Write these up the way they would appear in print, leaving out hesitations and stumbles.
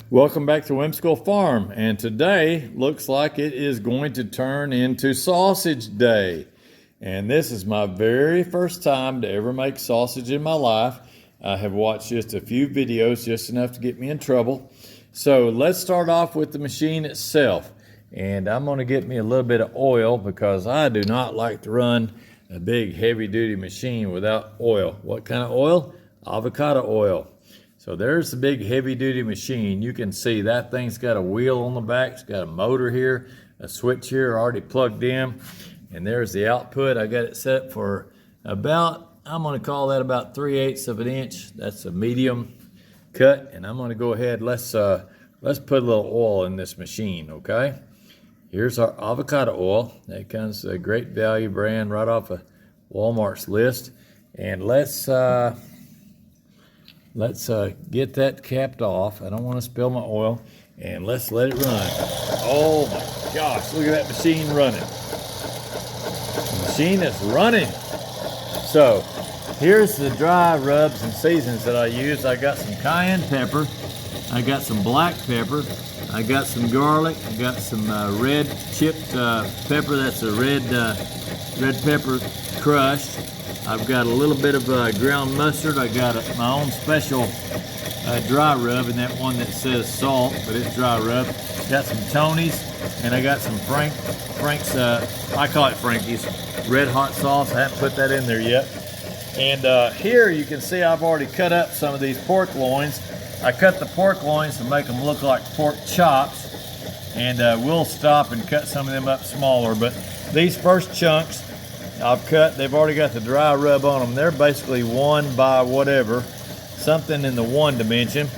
Welcome back to Whimsical Farm, and today looks like it is going to turn into sausage day. And this is my very first time to ever make sausage in my life. I have watched just a few videos, just enough to get me in trouble. So let's start off with the machine itself. And I'm going to get me a little bit of oil because I do not like to run a big heavy-duty machine without oil. What kind of oil? Avocado oil. So there's the big heavy-duty machine. You can see that thing's got a wheel on the back. It's got a motor here, a switch here already plugged in. And there's the output. I got it set for about, I'm going to call that about 3/8 of an inch. That's a medium cut. And I'm going to go ahead, let's put a little oil in this machine, okay? Here's our avocado oil. That comes a Great Value brand right off of Walmart's list. And let's get that capped off. I don't want to spill my oil. And let's let it run. Oh my gosh, look at that machine running. The machine is running. So here's the dry rubs and seasons that I use. I got some cayenne pepper. I got some black pepper. I got some garlic. I got some red chipped pepper. That's a red pepper crushed. I've got a little bit of ground mustard. I got my own special dry rub, and that one that says salt, but it's dry rub. Got some Tony's, and I got some Frank's, I call it Frankie's, red hot sauce. I haven't put that in there yet. And here you can see I've already cut up some of these pork loins. I cut the pork loins to make them look like pork chops, and we'll stop and cut some of them up smaller. But these first chunks I've cut, they've already got the dry rub on them. They're basically 1 by whatever, something in the 1 dimension,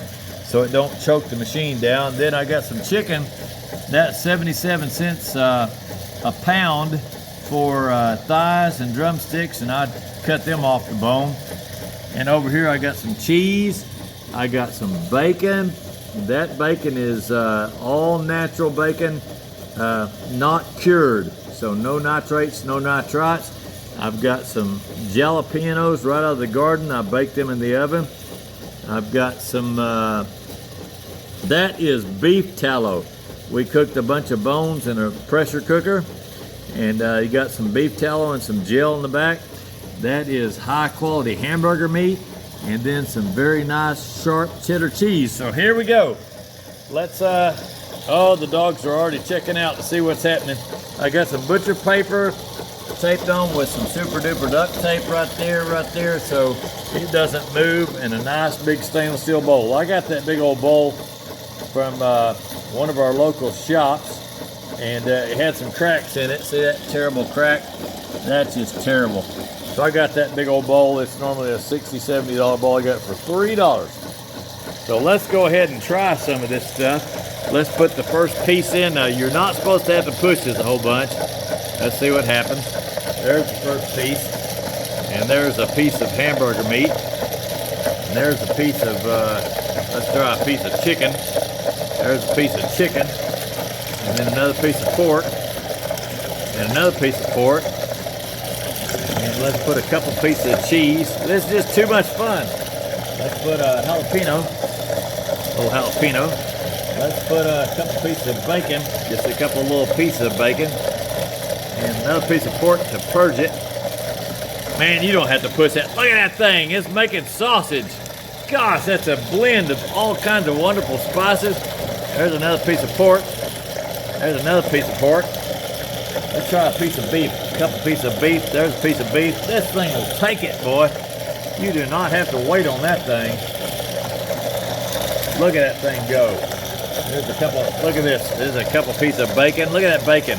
so it don't choke the machine down. Then I got some chicken, that's 77 cents a pound for thighs and drumsticks, and I cut them off the bone. And over here I got some cheese, I got some bacon. That bacon is all natural bacon, not cured. So no nitrates, no nitrites. I've got some jalapenos right out of the garden. I baked them in the oven. I've got some, that is beef tallow. We cooked a bunch of bones in a pressure cooker. And you got some beef tallow and some gel in the back. That is high quality hamburger meat. And then some very nice sharp cheddar cheese. So here we go. Let's, oh, the dogs are already checking out to see what's happening. I got some butcher paper taped on with some super duper duct tape right there, so it doesn't move, and a nice big stainless steel bowl. I got that big old bowl from one of our local shops, and it had some cracks in it. See that terrible crack? That's just terrible. So I got that big old bowl. It's normally a $60, $70 bowl. I got it for $3. So let's go ahead and try some of this stuff. Let's put the first piece in. You're not supposed to have to push this a whole bunch. Let's see what happens. There's the first piece. And there's a piece of hamburger meat. And there's a piece of, let's try a piece of chicken. There's a piece of chicken. And then another piece of pork. And another piece of pork. And let's put a couple pieces of cheese. This is just too much fun. Let's put a jalapeno. A little jalapeno. Let's put a couple pieces of bacon, just a couple little pieces of bacon, and another piece of pork to purge it. Man, you don't have to push that. Look at that thing, it's making sausage. Gosh, that's a blend of all kinds of wonderful spices. There's another piece of pork. There's another piece of pork. Let's try a piece of beef, a couple pieces of beef. There's a piece of beef. This thing will take it, boy. You do not have to wait on that thing. Look at that thing go. There's a couple, look at this. There's a couple pieces of bacon. Look at that bacon.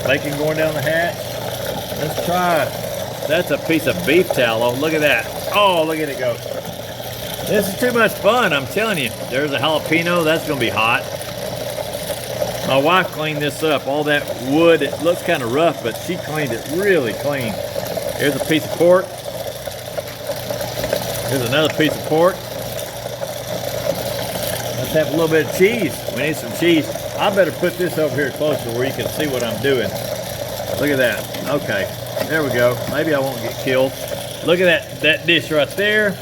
Bacon going down the hatch. Let's try, that's a piece of beef tallow. Look at that. Oh, look at it go. This is too much fun, I'm telling you. There's a jalapeno, that's gonna be hot. My wife cleaned this up. All that wood, it looks kind of rough, but she cleaned it really clean. Here's a piece of pork. Here's another piece of pork. Let's have a little bit of cheese. We need some cheese. I better put this over here closer where you can see what I'm doing. Look at that. Okay, there we go. Maybe I won't get killed. Look at that dish right there.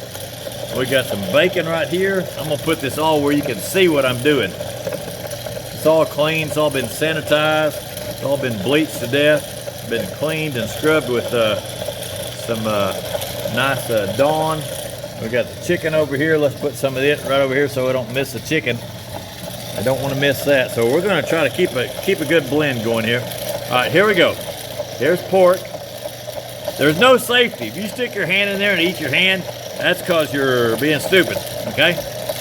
We got some bacon right here. I'm gonna put this all where you can see what I'm doing. It's all clean, it's all been sanitized, it's all been bleached to death, been cleaned and scrubbed with some nice Dawn. We got the chicken over here. Let's put some of it right over here so we don't miss the chicken. I don't want to miss that. So we're gonna try to keep a good blend going here. All right, here we go. Here's pork. There's no safety. If you stick your hand in there and eat your hand, that's because you're being stupid, okay?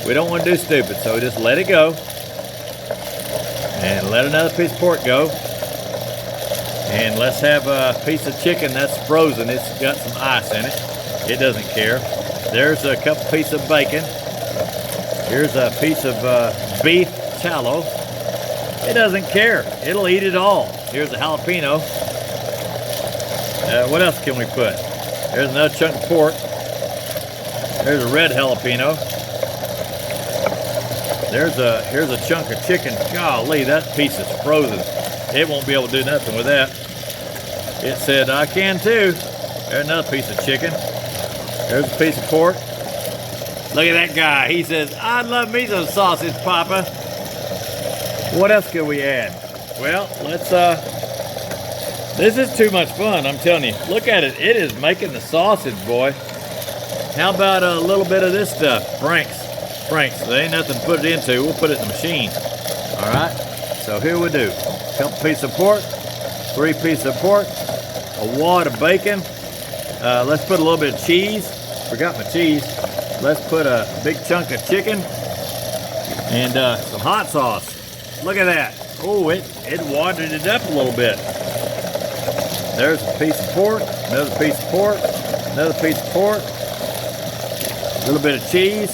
We don't want to do stupid, so just let it go. And let another piece of pork go. And let's have a piece of chicken that's frozen. It's got some ice in it. It doesn't care. There's a couple pieces of bacon. Here's a piece of beef tallow. It doesn't care. It'll eat it all. Here's a jalapeno. What else can we put? There's another chunk of pork. There's a red jalapeno. Here's a chunk of chicken. Golly, that piece is frozen. It won't be able to do nothing with that. It said I can too. There's another piece of chicken. There's a piece of pork. Look at that guy. He says, I love me some sausage, Papa. What else could we add? Well, let's this is too much fun, I'm telling you. Look at it. It is making the sausage, boy. How about a little bit of this stuff? Frank's. There ain't nothing to put it into. We'll put it in the machine. All right. So here we do. A couple pieces of pork, 3 pieces of pork, a wad of bacon. Let's put a little bit of cheese. Forgot my cheese. Let's put a big chunk of chicken and some hot sauce. Look at that. Oh, it watered it up a little bit. There's a piece of pork, another piece of pork, another piece of pork, a little bit of cheese.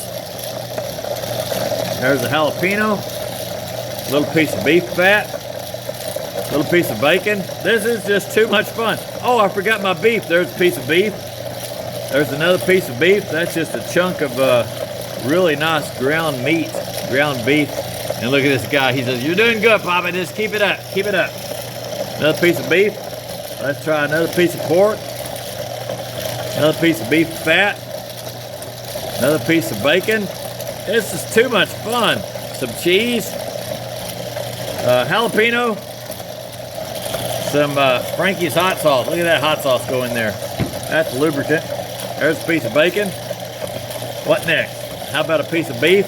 There's a jalapeno, a little piece of beef fat, a little piece of bacon. This is just too much fun. Oh, I forgot my beef. There's a piece of beef. There's another piece of beef. That's just a chunk of really nice ground meat, ground beef. And look at this guy. He says, you're doing good, Papa. Just keep it up. Keep it up. Another piece of beef. Let's try another piece of pork. Another piece of beef fat. Another piece of bacon. This is too much fun. Some cheese. Jalapeno. Some Frankie's hot sauce. Look at that hot sauce go in there. That's lubricant. There's a piece of bacon. What next? How about a piece of beef?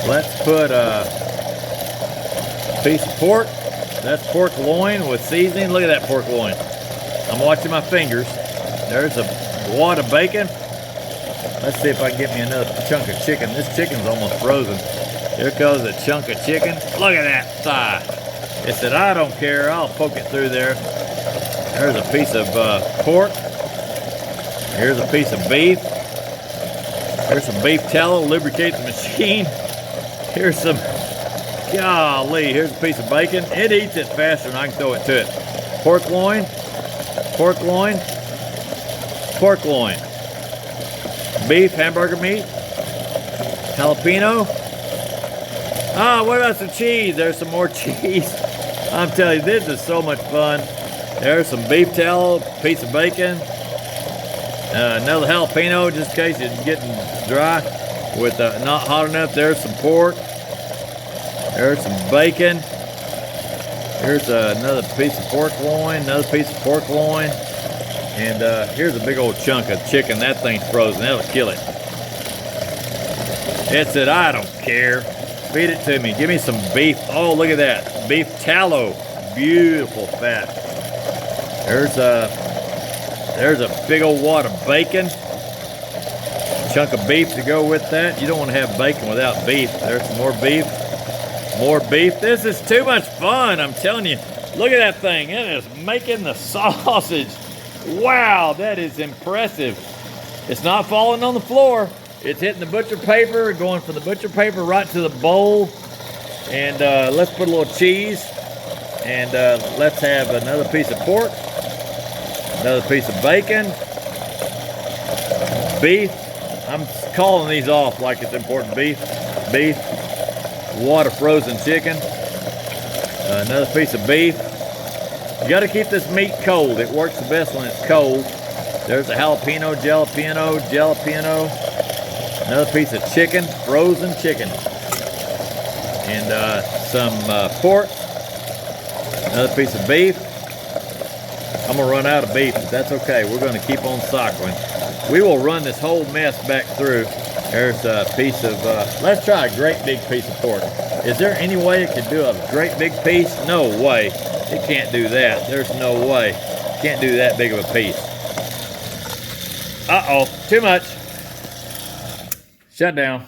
Let's put a piece of pork. That's pork loin with seasoning. Look at that pork loin. I'm watching my fingers. There's a wad of bacon. Let's see if I can get me another chunk of chicken. This chicken's almost frozen. Here goes a chunk of chicken. Look at that thigh. It said, I don't care. I'll poke it through there. There's a piece of pork. Here's a piece of beef. Here's some beef tallow. Lubricate the machine. Here's some, golly, here's a piece of bacon. It eats it faster than I can throw it to it. Pork loin. Pork loin. Pork loin. Beef, hamburger meat. Jalapeno. Ah, what about some cheese? There's some more cheese. I'm telling you, this is so much fun. There's some beef tallow, piece of bacon, another jalapeno just in case it's getting dry with not hot enough. There's some pork. There's some bacon. Here's another piece of pork loin, another piece of pork loin. And here's a big old chunk of chicken. That thing's frozen. That'll kill it. It said, I don't care. Feed it to me. Give me some beef. Oh, look at that. Beef tallow. Beautiful fat. There's a big old wad of bacon. Chunk of beef to go with that. You don't want to have bacon without beef. There's some more beef. More beef. This is too much fun, I'm telling you. Look at that thing. It is making the sausage. Wow, that is impressive. It's not falling on the floor. It's hitting the butcher paper, going from the butcher paper right to the bowl. And let's put a little cheese. And let's have another piece of pork. Another piece of bacon. Beef. I'm calling these off like it's important. Beef. Water frozen chicken. Another piece of beef. You got to keep this meat cold. It works the best when it's cold. There's a jalapeno, another piece of chicken, frozen chicken, and some pork, another piece of beef. I'm gonna run out of beef, but that's okay. We're gonna keep on cycling. We will run this whole mess back through. There's a piece of, let's try a great big piece of pork. Is there any way it could do a great big piece? No way. It can't do that. There's no way. Can't do that big of a piece. Uh-oh, too much. Shut down.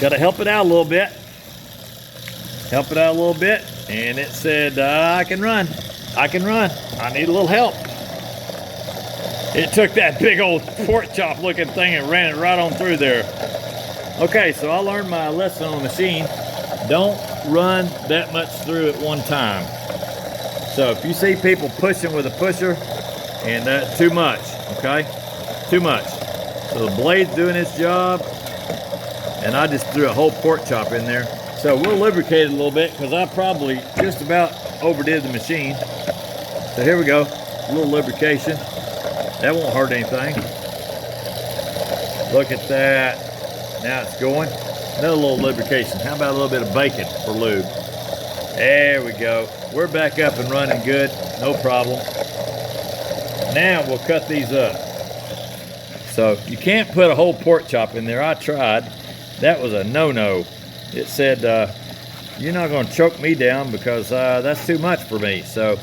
Gotta help it out a little bit. Help it out a little bit. And it said, I can run. I can run. I need a little help. It took that big old pork chop looking thing and ran it right on through there. Okay, so I learned my lesson on the machine. Don't run that much through at one time. So if you see people pushing with a pusher, and that's too much, okay? Too much. So the blade's doing its job, and I just threw a whole pork chop in there. So we'll lubricate it a little bit because I probably just about overdid the machine. So here we go, a little lubrication. That won't hurt anything. Look at that. Now it's going. Another little lubrication. How about a little bit of bacon for lube? There we go. We're back up and running good. No problem. Now we'll cut these up. So you can't put a whole pork chop in there. I tried. That was a no-no. It said, you're not going to choke me down because that's too much for me. So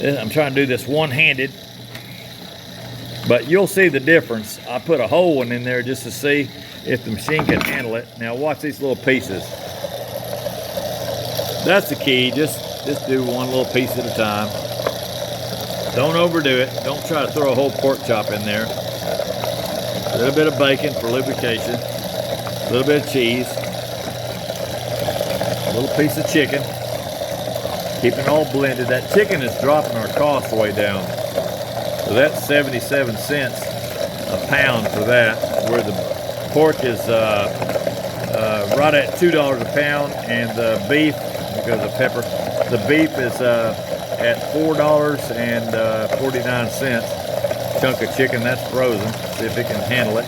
I'm trying to do this one-handed. But you'll see the difference. I put a whole one in there just to see if the machine can handle it. Now watch these little pieces. That's the key. Just do one little piece at a time. Don't overdo it. Don't try to throw a whole pork chop in there. A little bit of bacon for lubrication. A little bit of cheese. A little piece of chicken. Keeping it all blended. That chicken is dropping our cost way down. So that's 77 cents a pound for that, where the pork is right at $2 a pound, and the beef, because of pepper, the beef is at $4.49. Chunk of chicken, that's frozen. See if it can handle it.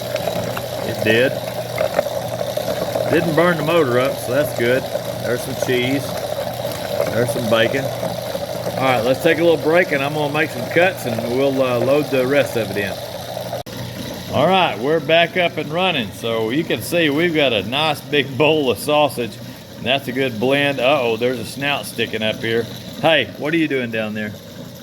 It did. Didn't burn the motor up, so that's good. There's some cheese. There's some bacon. All right, let's take a little break, and I'm gonna make some cuts, and we'll load the rest of it in. All right, we're back up and running. So you can see we've got a nice big bowl of sausage, and that's a good blend. Uh-oh, there's a snout sticking up here. Hey, what are you doing down there?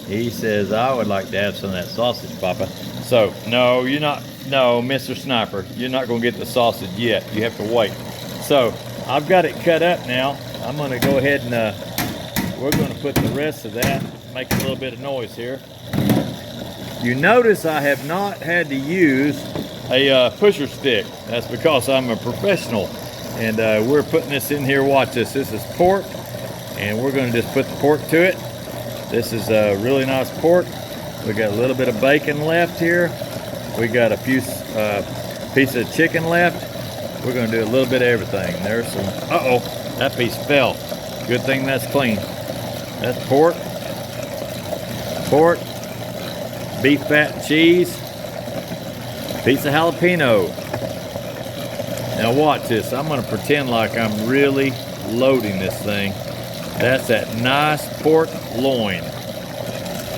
He says, I would like to have some of that sausage, Papa. So, no, you're not, no, Mr. Sniper, you're not gonna get the sausage yet. You have to wait. So, I've got it cut up now. I'm gonna go ahead and we're going to put the rest of that, make a little bit of noise here. You notice I have not had to use a pusher stick. That's because I'm a professional. And we're putting this in here. Watch this. This is pork. And we're going to just put the pork to it. This is a really nice pork. We got a little bit of bacon left here. We got a few pieces of chicken left. We're going to do a little bit of everything. There's some, uh-oh, that piece fell. Good thing that's clean. That's pork, beef fat and cheese, piece of jalapeno. Now watch this. I'm going to pretend like I'm really loading this thing. That's that nice pork loin.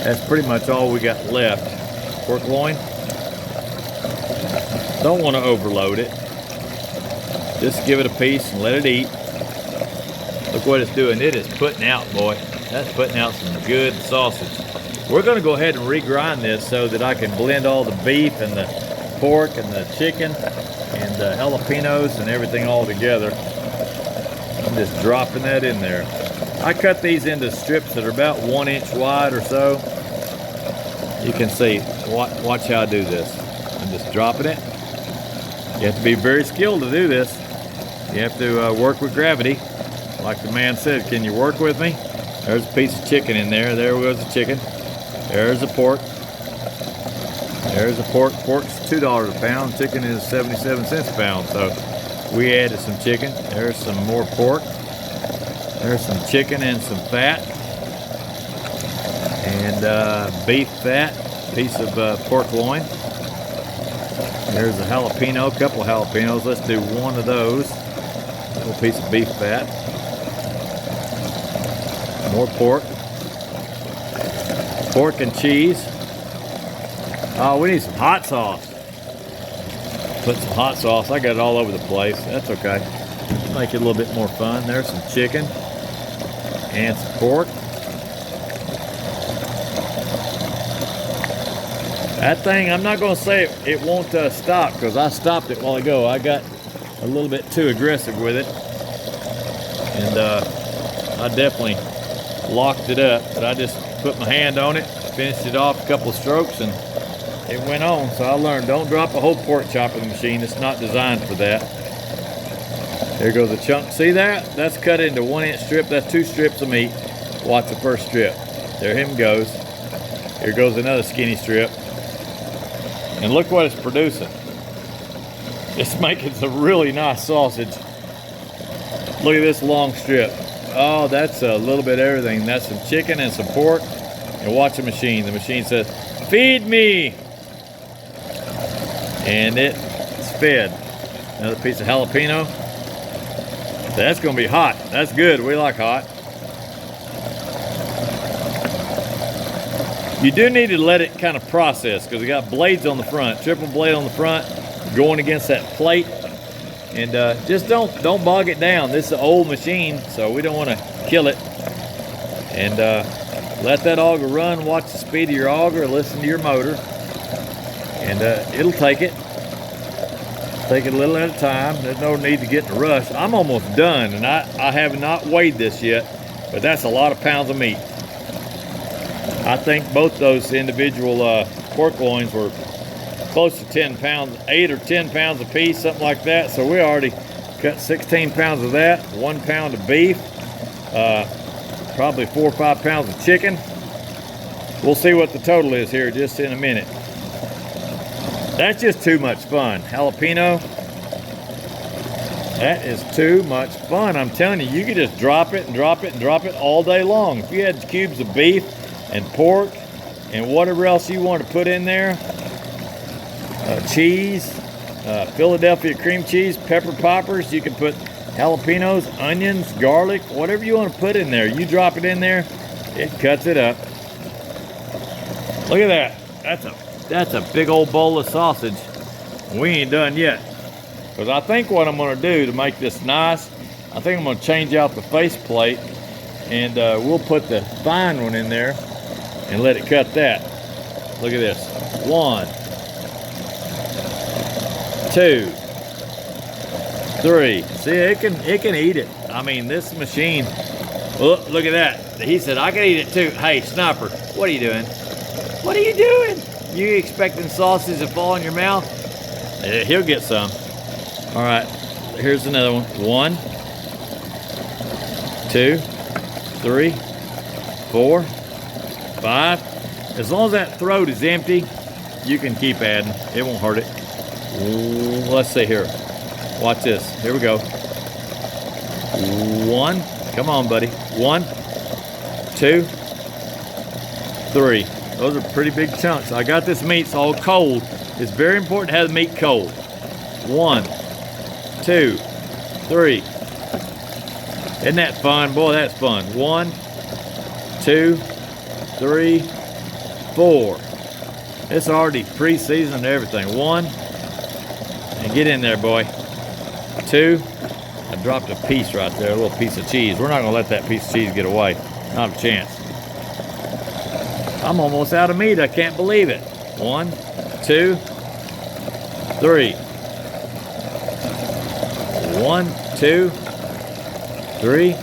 That's pretty much all we got left. Pork loin. Don't want to overload it. Just give it a piece and let it eat. Look what it's doing. It is putting out, boy. That's putting out some good sausage. We're going to go ahead and regrind this so that I can blend all the beef and the pork and the chicken and the jalapenos and everything all together. I'm just dropping that in there. I cut these into strips that are about 1 inch wide or so. You can see, watch how I do this. I'm just dropping it. You have to be very skilled to do this. You have to work with gravity. Like the man said, can you work with me? There's a piece of chicken in there. There goes the chicken. There's the pork. There's the pork. Pork's $2 a pound. Chicken is 77 cents a pound. So we added some chicken. There's some more pork. There's some chicken and some fat. And beef fat, piece of pork loin. There's a jalapeno, a couple of jalapenos. Let's do one of those. A little piece of beef fat. More pork. Pork and cheese. Oh, we need some hot sauce. Put some hot sauce. I got it all over the place. That's okay. Make it a little bit more fun. There's some chicken and some pork. That thing, I'm not going to say it won't stop, because I stopped it a while ago. I got a little bit too aggressive with it. And I definitely locked it up. But I just put my hand on it, finished it off a couple of strokes, and it went on. So I learned, don't drop a whole pork chop in the machine. It's not designed for that. There goes a chunk. See that? That's cut into 1-inch strip. That's 2 strips of meat. Watch the first strip. There him goes. Here goes another skinny strip. And look what it's producing. It's making some really nice sausage. Look at this long strip. Oh, that's a little bit of everything. That's some chicken and some pork. And watch the machine. The machine says, feed me. And it's fed. Another piece of jalapeno. That's going to be hot. That's good. We like hot. You do need to let it kind of process, because we got blades on the front, triple blade on the front, going against that plate. And just don't bog it down. This is an old machine, so we don't want to kill it. And let that auger run. Watch the speed of your auger. Listen to your motor, and it'll take it. Take it a little at a time. There's no need to get in a rush. I'm almost done, and I have not weighed this yet, but that's a lot of pounds of meat. I think both those individual pork loins were close to 10 pounds, 8 or 10 pounds a piece, something like that. So we already cut 16 pounds of that, 1 pound of beef, probably 4 or 5 pounds of chicken. We'll see what the total is here just in a minute. That's just too much fun. Jalapeno, that is too much fun. I'm telling you, you could just drop it and drop it and drop it all day long. If you had cubes of beef and pork and whatever else you want to put in there, cheese, Philadelphia cream cheese, pepper poppers, you can put jalapenos, onions, garlic, whatever you want to put in there. You drop it in there, it cuts it up. Look at that. That's a big old bowl of sausage. We ain't done yet. Because I think what I'm going to do to make this nice, I think I'm going to change out the faceplate, and we'll put the fine one in there and let it cut that. Look at this. 1, 2, 3. See, it can eat it. I mean, this machine. Look at that. He said I can eat it too. Hey, Sniper, what are you doing? What are you doing? You expecting sausage to fall in your mouth? He'll get some. All right, here's another one. 1, 2, 3, 4, 5. As long as that throat is empty, you can keep adding. It won't hurt it. Let's see here. Watch this. Here we go. 1. Come on, buddy. 1, 2, 3. Those are pretty big chunks. I got this meat, it's all cold. It's very important to have the meat cold. 1, 2, 3. Isn't that fun? Boy, that's fun. 1, 2, 3, 4. It's already pre-seasoned and everything. 1, and get in there, boy. 2, I dropped a piece right there, a little piece of cheese. We're not gonna let that piece of cheese get away. Not a chance. I'm almost out of meat. I can't believe it. 1, 2, 3. 1, 2, 3.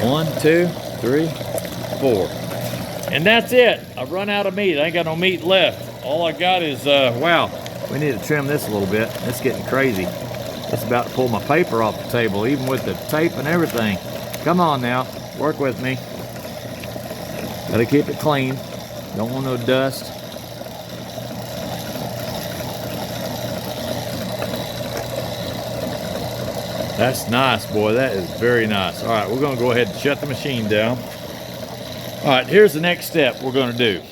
1, 2, 3, 4. And that's it. I've run out of meat. I ain't got no meat left. All I got is, wow, we need to trim this a little bit. It's getting crazy. It's about to pull my paper off the table, even with the tape and everything. Come on now. Work with me. Gotta keep it clean. Don't want no dust. That's nice, boy. That is very nice. All right, we're gonna go ahead and shut the machine down. All right, here's the next step we're gonna do.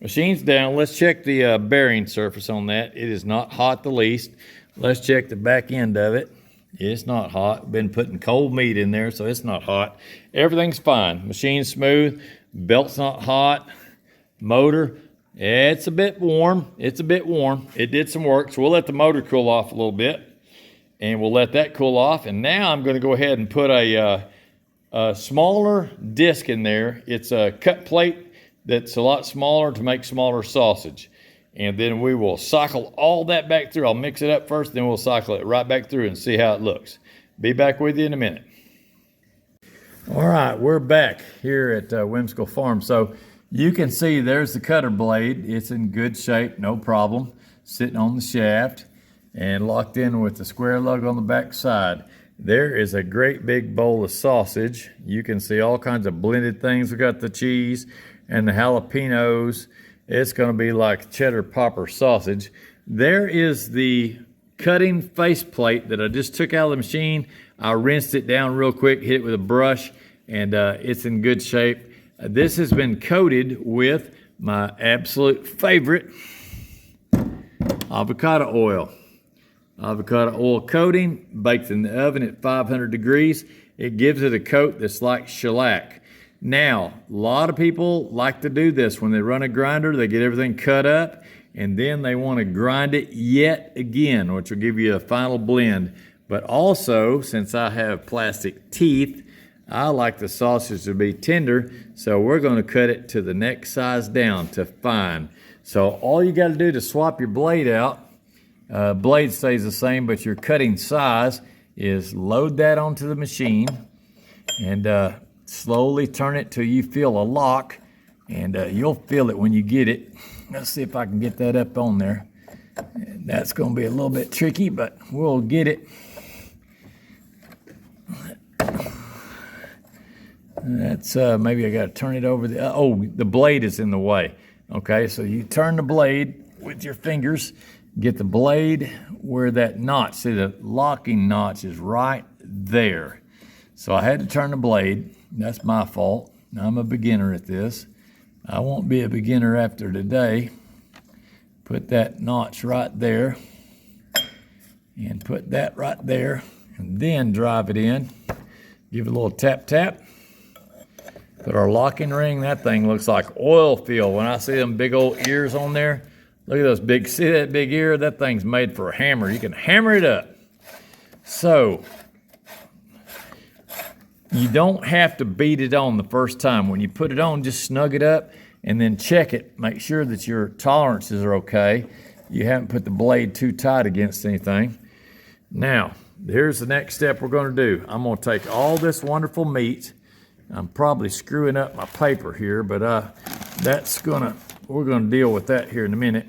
Machine's down. Let's check the bearing surface on that. It is not hot the least. Let's check the back end of it. It's not hot. Been putting cold meat in there, so it's not hot. Everything's fine. Machine's smooth. Belt's not hot. Motor, it's a bit warm. It's a bit warm. It did some work, so we'll let the motor cool off a little bit. And we'll let that cool off. And now I'm going to go ahead and put a smaller disc in there. It's a cut plate that's a lot smaller to make smaller sausage. And then we will cycle all that back through. I'll mix it up first, then we'll cycle it right back through and see how it looks. Be back with you in a minute. All right, we're back here at Whimsical Farm. So you can see there's the cutter blade. It's in good shape, no problem. Sitting on the shaft and locked in with the square lug on the back side. There is a great big bowl of sausage. You can see all kinds of blended things. We got the cheese and the jalapenos. It's gonna be like cheddar popper sausage. There is the cutting faceplate that I just took out of the machine. I rinsed it down real quick, hit it with a brush, and it's in good shape. This has been coated with my absolute favorite, avocado oil. Avocado oil coating, baked in the oven at 500 degrees. It gives it a coat that's like shellac. Now, a lot of people like to do this. When they run a grinder, they get everything cut up, and then they want to grind it yet again, which will give you a final blend. But also, since I have plastic teeth, I like the sausage to be tender, so we're going to cut it to the next size down to fine. So all you got to do to swap your blade out, blade stays the same, but your cutting size is load that onto the machine and slowly turn it till you feel a lock, and you'll feel it when you get it. Let's see if I can get that up on there. And that's going to be a little bit tricky, but we'll get it. That's maybe I got to turn it over. The blade is in the way. Okay, so you turn the blade with your fingers, get the blade where that notch, see the locking notch is right there. So I had to turn the blade. That's my fault. I'm a beginner at this. I won't be a beginner after today. Put that notch right there and put that right there, and then drive it in. Give it a little tap tap. Put our locking ring. That thing looks like oil field. When I see them big old ears on there, look at those big, see that big ear? That thing's made for a hammer. You can hammer it up. So you don't have to beat it on the first time. When you put it on, just snug it up and then check it. Make sure that your tolerances are okay. You haven't put the blade too tight against anything. Now, here's the next step we're going to do. I'm going to take all this wonderful meat. I'm probably screwing up my paper here, but we're going to deal with that here in a minute.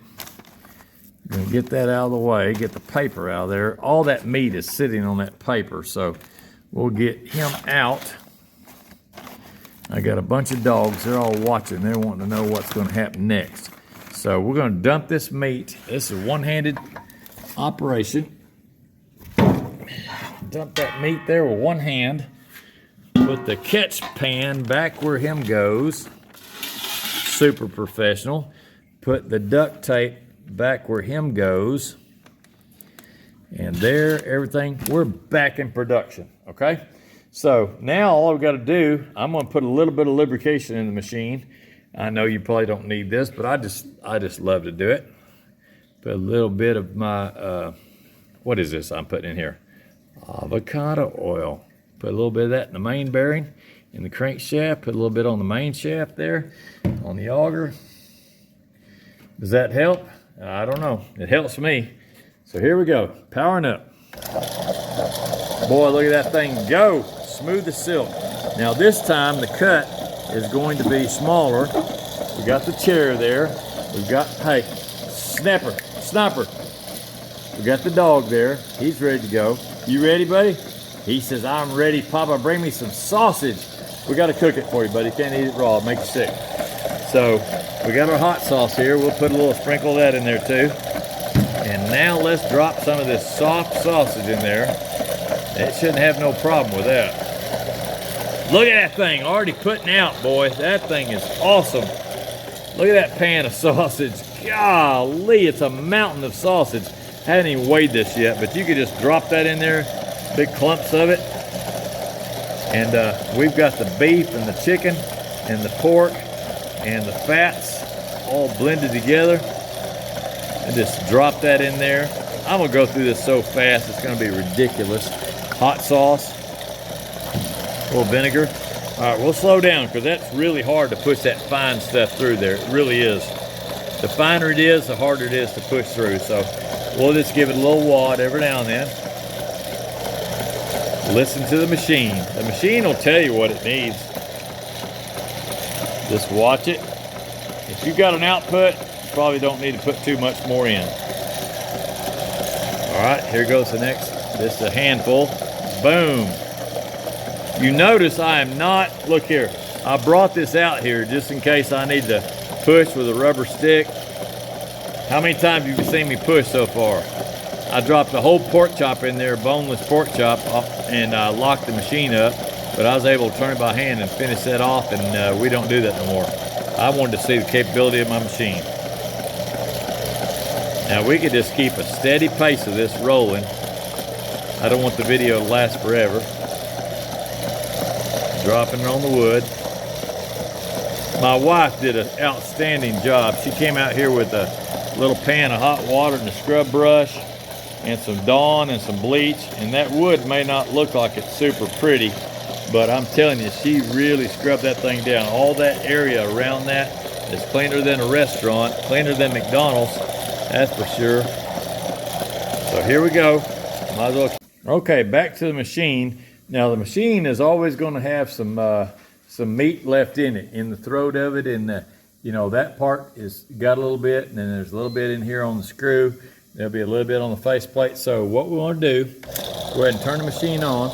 I'm going to get that out of the way, get the paper out of there. All that meat is sitting on that paper, so we'll get him out. I got a bunch of dogs. They're all watching. They're wanting to know what's going to happen next. So we're going to dump this meat. This is a one-handed operation. Dump that meat there with one hand. Put the catch pan back where him goes. Super professional. Put the duct tape back where him goes. And there, everything, we're back in production, okay? So now all I've got to do, I'm going to put a little bit of lubrication in the machine. I know you probably don't need this, but I just love to do it. Put a little bit of my, what is this I'm putting in here? Avocado oil. Put a little bit of that in the main bearing, in the crankshaft. Put a little bit on the main shaft there, on the auger. Does that help? I don't know. It helps me. So here we go, powering up. Boy, look at that thing go, smooth as silk. Now this time the cut is going to be smaller. We got the chair there. We've got, hey, sniper. We got the dog there. He's ready to go. You ready, buddy? He says, I'm ready, Papa, bring me some sausage. We gotta cook it for you, buddy. Can't eat it raw, it'll make you sick. So we got our hot sauce here. We'll put a little sprinkle of that in there too. And now let's drop some of this soft sausage in there. It shouldn't have no problem with that. Look at that thing already putting out, boy. That thing is awesome. Look at that pan of sausage. Golly, it's a mountain of sausage. I haven't even weighed this yet, but you could just drop that in there, big clumps of it. And we've got the beef and the chicken and the pork and the fats all blended together. And just drop that in there. I'm gonna go through this so fast, it's gonna be ridiculous. Hot sauce, a little vinegar. All right, we'll slow down because that's really hard to push that fine stuff through there. It really is. The finer it is, the harder it is to push through. So we'll just give it a little wad every now and then. Listen to the machine. The machine will tell you what it needs. Just watch it. If you've got an output, you probably don't need to put too much more in. All right, here goes the next. Just a handful. Boom. You notice I am not, look here, I brought this out here just in case I need to push with a rubber stick. How many times have you seen me push so far? I dropped the whole pork chop in there, boneless pork chop, and locked the machine up, but I was able to turn it by hand and finish that off, and we don't do that no more. I wanted to see the capability of my machine. Now we could just keep a steady pace of this rolling. I don't want the video to last forever. Dropping it on the wood. My wife did an outstanding job. She came out here with a little pan of hot water and a scrub brush and some Dawn and some bleach, and that wood may not look like it's super pretty, but I'm telling you, she really scrubbed that thing down. All that area around that is cleaner than a restaurant, cleaner than McDonald's, that's for sure. So here we go. Might as well. Okay, back to the machine. Now the machine is always going to have some meat left in it, in the throat of it, and you know, that part is got a little bit, and then there's a little bit in here on the screw. There'll be a little bit on the faceplate. So what we want to do, go ahead and turn the machine on.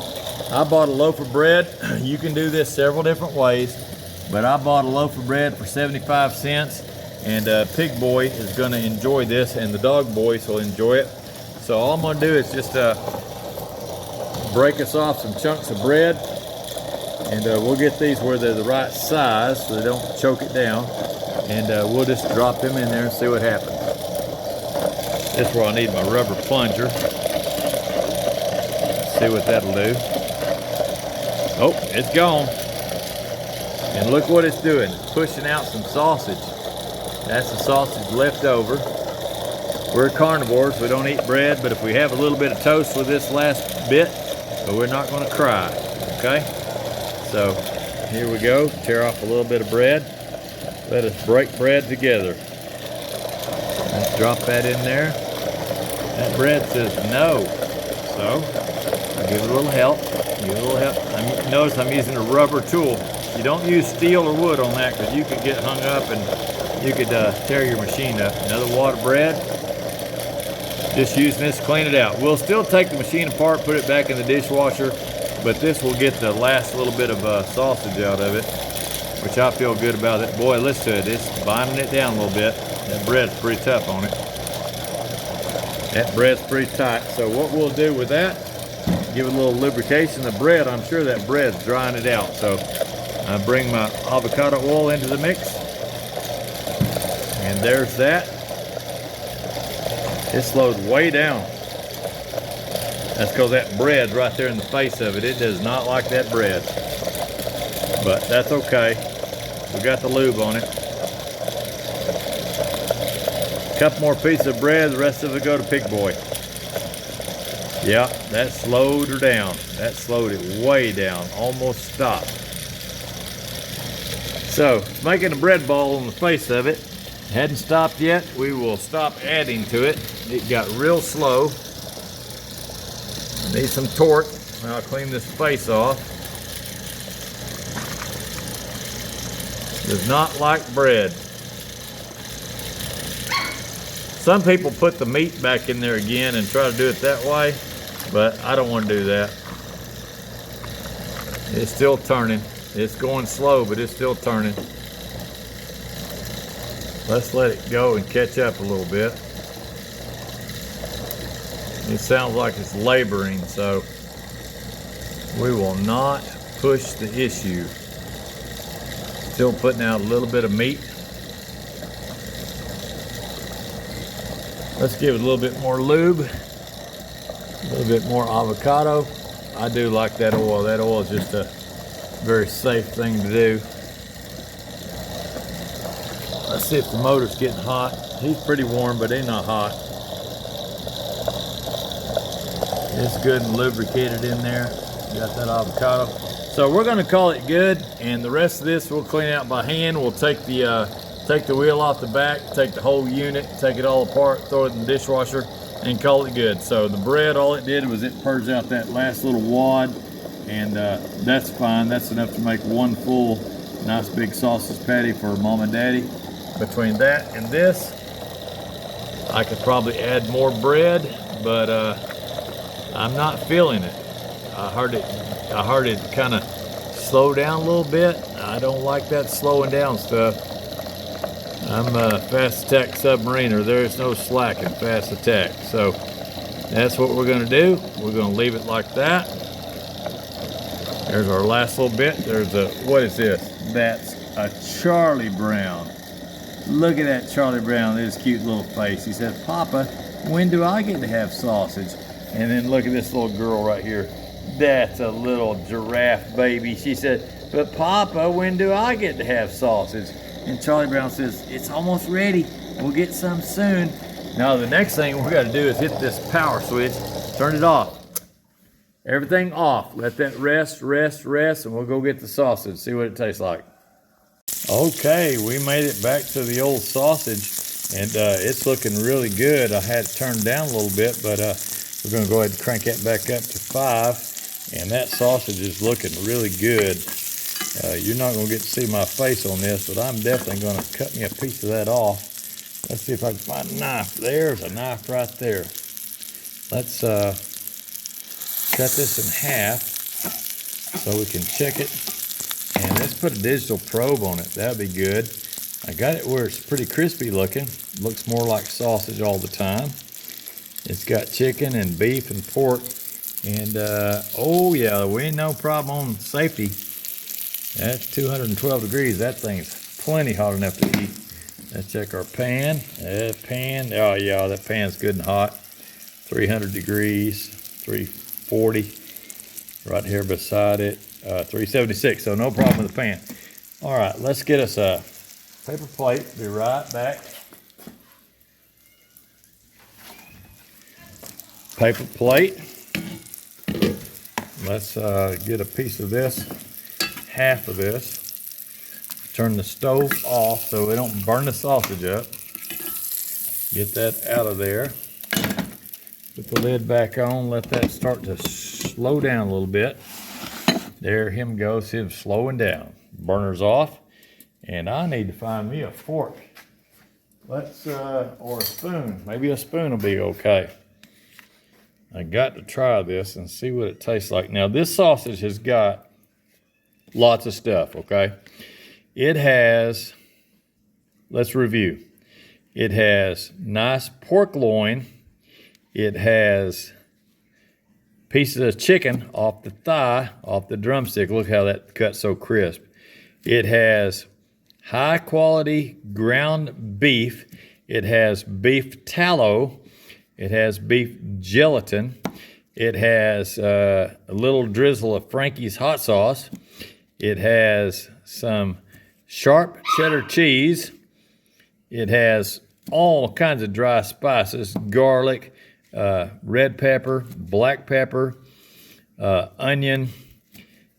I bought a loaf of bread. You can do this several different ways, but I bought a loaf of bread for 75 cents, and Pig Boy is going to enjoy this, and the dog boys will enjoy it. So all I'm going to do is just break us off some chunks of bread, and we'll get these where they're the right size so they don't choke it down, and we'll just drop them in there and see what happens. This is where I need my rubber plunger. See what that'll do. Oh, it's gone. And look what it's doing. It's pushing out some sausage. That's the sausage left over. We're carnivores, we don't eat bread, but if we have a little bit of toast with this last bit, but we're not going to cry, okay? So here we go. Tear off a little bit of bread. Let us break bread together. Let's drop that in there. That bread says no, so I'll give it a little help. Give it a little help. Notice I'm using a rubber tool. You don't use steel or wood on that because you could get hung up and you could tear your machine up. Another wad of bread. Just using this to clean it out. We'll still take the machine apart, put it back in the dishwasher, but this will get the last little bit of sausage out of it, which I feel good about it. Boy, listen to it. It's binding it down a little bit. That bread's pretty tough on it. That bread's pretty tight. So what we'll do with that, give it a little lubrication. The bread, I'm sure that bread's drying it out. So I bring my avocado oil into the mix. And there's that. It slowed way down. That's because that bread's right there in the face of it. It does not like that bread. But that's okay. We got the lube on it. A couple more pieces of bread, the rest of it go to Pig Boy. Yeah, that slowed her down. That slowed it way down, almost stopped. So, it's making a bread ball on the face of it. Hadn't stopped yet. We will stop adding to it. It got real slow. Need some torque. Now I'll clean this face off. Does not like bread. Some people put the meat back in there again and try to do it that way, but I don't want to do that. It's still turning. It's going slow, but it's still turning. Let's let it go and catch up a little bit. It sounds like it's laboring, so We will not push the issue. Still putting out a little bit of meat. Let's give it a little bit more lube, a little bit more avocado. I do like that oil. That oil is just a very safe thing to do. Let's see if the motor's getting hot. He's pretty warm, but he's not hot. It's good and lubricated in there. Got that avocado. So we're gonna call it good, and the rest of this we'll clean out by hand. We'll take the wheel off the back, take the whole unit, take it all apart, throw it in the dishwasher, and call it good. So the bread, all it did was it purged out that last little wad, and that's fine. That's enough to make one full nice big sausage patty for mom and daddy. Between that and this, I could probably add more bread, but I'm not feeling it. I heard it kind of slow down a little bit. I don't like that slowing down stuff. I'm a fast attack submariner. There's no slack in fast attack. So that's what we're gonna do. We're gonna leave it like that. There's our last little bit. There's a, what is this? That's a Charlie Brown. Look at that Charlie Brown, his cute little face. He said, Papa, when do I get to have sausage? And then look at this little girl right here. That's a little giraffe baby. She said, but Papa, when do I get to have sausage? And Charlie Brown says, it's almost ready. We'll get some soon. Now the next thing we gotta do is hit this power switch, turn it off. Everything off. Let that rest, and we'll go get the sausage, see what it tastes like. Okay, we made it back to the old sausage, and it's looking really good. I had it turned down a little bit, but we're gonna go ahead and crank that back up to 5, and that sausage is looking really good. You're not gonna get to see my face on this, but I'm definitely gonna cut me a piece of that off. Let's see if I can find a knife. There's a knife right there. Let's cut this in half so we can check it. And let's put a digital probe on it. That'd be good. I got it where it's pretty crispy looking. Looks more like sausage all the time. It's got chicken and beef and pork. And oh yeah, we ain't no problem on safety. That's 212 degrees. That thing's plenty hot enough to eat. Let's check our pan. That pan, oh yeah, that pan's good and hot. 300 degrees, 340. Right here beside it, 376, so no problem with the pan. All right, let's get us a paper plate. Be right back. Paper plate. Let's get a piece of this, half of this. Turn the stove off so we don't burn the sausage up. Get that out of there. Put the lid back on, let that start to slow down a little bit. There him goes, him slowing down. Burner's off, and I need to find me a fork. Let's, or a spoon. Maybe a spoon will be okay. I got to try this and see what it tastes like. Now this sausage has got lots of stuff, okay? It has, let's review. It has nice pork loin. It has pieces of chicken off the thigh, off the drumstick. Look how that cut's so crisp. It has high quality ground beef. It has beef tallow. It has beef gelatin. It has a little drizzle of Frankie's hot sauce. It has some sharp cheddar cheese. It has all kinds of dry spices, garlic, red pepper, black pepper, onion.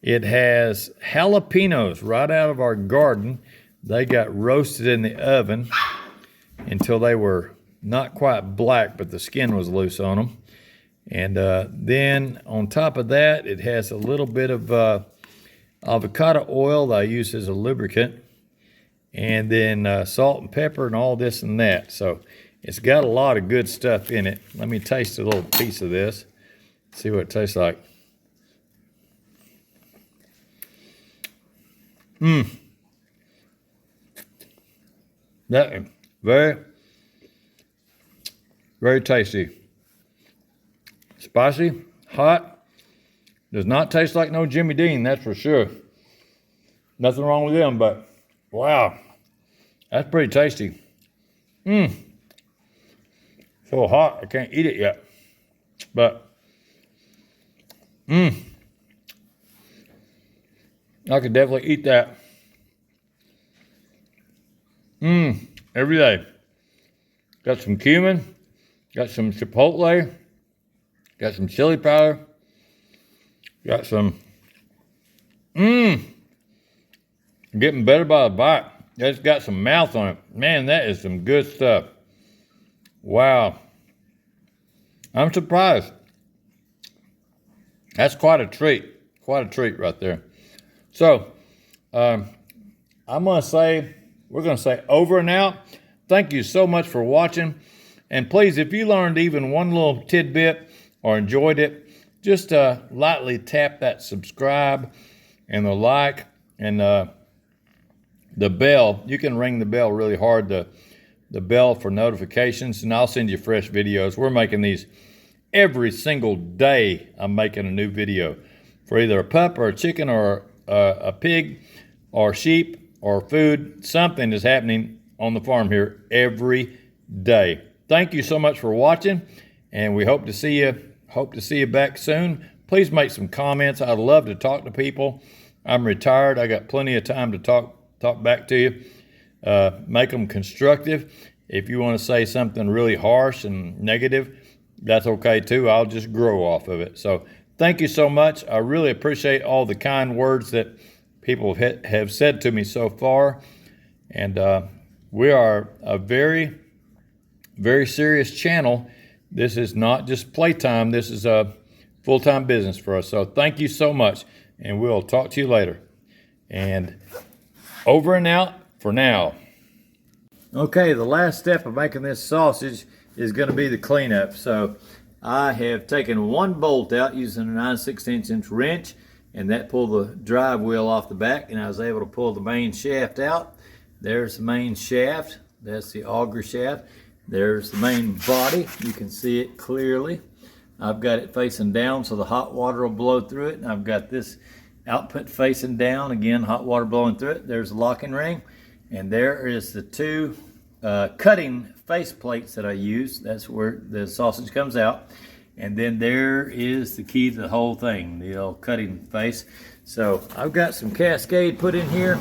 It has jalapenos right out of our garden. They got roasted in the oven until they were not quite black, but the skin was loose on them. And then on top of that, it has a little bit of avocado oil that I use as a lubricant, and then salt and pepper and all this and that. So it's got a lot of good stuff in it. Let me taste a little piece of this, see what it tastes like. That is very, very tasty. Spicy, hot, Does not taste like no Jimmy Dean, that's for sure. Nothing wrong with them, but wow, that's pretty tasty. So hot, I can't eat it yet. But, I could definitely eat that. Every day. Got some cumin, got some chipotle, got some chili powder, got some, getting better by the bite. It's got some mouth on it. Man, that is some good stuff. Wow. I'm surprised. That's quite a treat. Quite a treat right there. So, we're going to say over and out. Thank you so much for watching. And please, if you learned even one little tidbit or enjoyed it, just lightly tap that subscribe and the like and the bell. You can ring the bell really hard, the bell for notifications, and I'll send you fresh videos. We're making these every single day. I'm making a new video for either a pup or a chicken or a pig or sheep or food. Something is happening on the farm here every day. Thank you so much for watching, and we hope to see you back soon. Please make some comments. I'd love to talk to people. I'm retired. I got plenty of time to talk back to you. Make them constructive. If you want to say something really harsh and negative, that's okay too. I'll just grow off of it. So thank you so much. I really appreciate all the kind words that people have said to me so far. And we are a very, very serious channel. This is not just playtime. This is a full-time business for us. So thank you so much, and we'll talk to you later. And over and out for now. Okay, the last step of making this sausage is going to be the cleanup. So I have taken one bolt out using a 9/16" wrench, and that pulled the drive wheel off the back, and I was able to pull the main shaft out. There's the main shaft. That's the auger shaft. There's the main body. You can see it clearly. I've got it facing down so the hot water will blow through it, and I've got this output facing down. Again, hot water blowing through it. There's the locking ring, and there is the two cutting face plates that I use. That's where the sausage comes out. And then there is the key to the whole thing, the old cutting face. So I've got some Cascade put in here.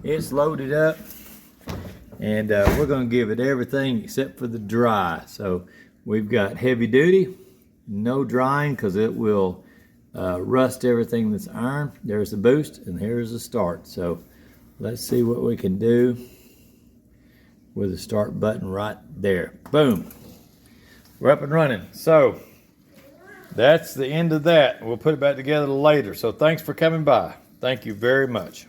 It's loaded up, and we're going to give it everything except for the dry. So we've got heavy duty, no drying because it will rust everything that's iron. There's the boost, and here's the start. So let's see what we can do with the start button right there. Boom. We're up and running. So that's the end of that. We'll put it back together later. So thanks for coming by. Thank you very much.